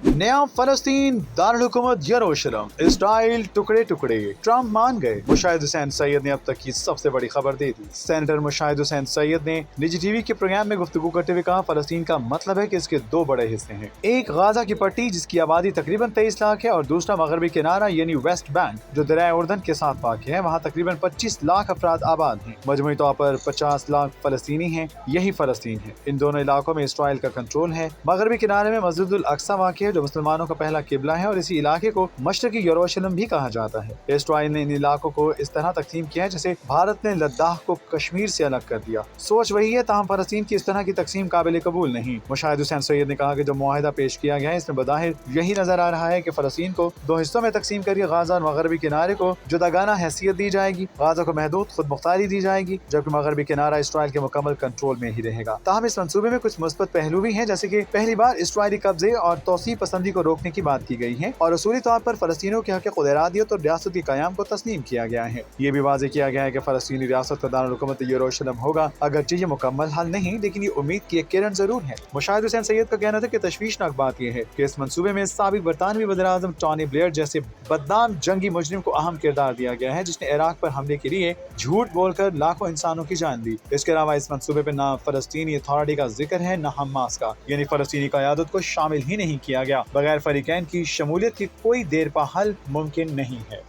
नया फलस्तीन दारुल-हुकूमत यरूशलेम, इसराइल टुकड़े टुकड़े, ट्रंप मान गए। मुशाहिद हुसैन सैयद ने अब तक की सबसे बड़ी खबर दे दी। सेनेटर मुशाहिद हुसैन सैयद ने निजी टीवी के प्रोग्राम में गुफ्तगू करते हुए कहा, फलस्तीन का मतलब है कि इसके दो बड़े हिस्से हैं, एक गाजा की पट्टी जिसकी आबादी तकरीबन 23 लाख है और दूसरा मगरबी किनारा यानी वेस्ट बैंक जो दरिया उर्दन के साथ वाक़ है। वहाँ तकरीबन 25 लाख अफराद आबाद हैं। मजमूई तौर पर 50 लाख फलस्तीनी हैं। यही फलस्तीन है। इन दोनों इलाकों में इसराइल का कंट्रोल है। मगरबी किनारे में मस्जिदुल अक्सा वाक़ है जो मुसलमानों का पहला किबला है और इसी इलाके को मशरकी यरूशलेम भी कहा जाता है। इसराइल ने इन इलाकों को इस तरह तकसीम किया है जैसे भारत ने लद्दाख को कश्मीर से अलग कर दिया। सोच वही है, ताहम फलस्तीन की इस तरह की तकसीम काबिल कबूल नहीं। मुशाहिद हुसैन सैयद ने कहा कि जो मुआहिदा पेश किया गया है इसमें बज़ाहिर यही नजर आ रहा है कि फलस्तीन को दो हिस्सों में तकसीम करके गाजा और मगरबी किनारे को जुदागाना हैसियत दी जाएगी। गाजा को महदूद खुद मुख्तारी दी जाएगी जबकि मगरबी किनारा इसराइल के मुकम्मल कंट्रोल में ही रहेगा। ताहम इस मंसूबे में कुछ मुस्बत पहलू भी हैं, जैसे कि पहली बार इसराइली कब्जे और तौसीफ पसंदी को रोकने की बात की गई है और उसूली तौर पर फलस्तीनियों के हक़ खुद-इरादियत और रियासत के क़याम को तस्लीम किया गया है। ये भी वाज़ेह किया गया है कि फलस्तीनी रियासत का दारुल-हुकूमत यरूशलेम होगा। अगरचे ये मुकम्मल हल नहीं, लेकिन ये उम्मीद की एक किरण जरूर है। मुशाहिद हुसैन सैयद का कहना था कि तशवीशनाक बात यह है कि इस मंसूबे में साबिक बरतानवी वज़ीर-ए-आज़म टोनी ब्लेयर जैसे बदनाम जंगी मुजरिम को अहम किरदार दिया गया है, जिसने इराक पर हमले के लिए झूठ बोलकर लाखों इंसानों की जान ली। इसके अलावा इस मंसूबे पर ना फलस्तीनी अथॉरिटी का जिक्र है न हमास का, यानी फलस्तीनी क़यादत को शामिल ही नहीं किया गया। बगैर फरीकैन की शमूलियत की कोई देर पा हल मुमकिन नहीं है।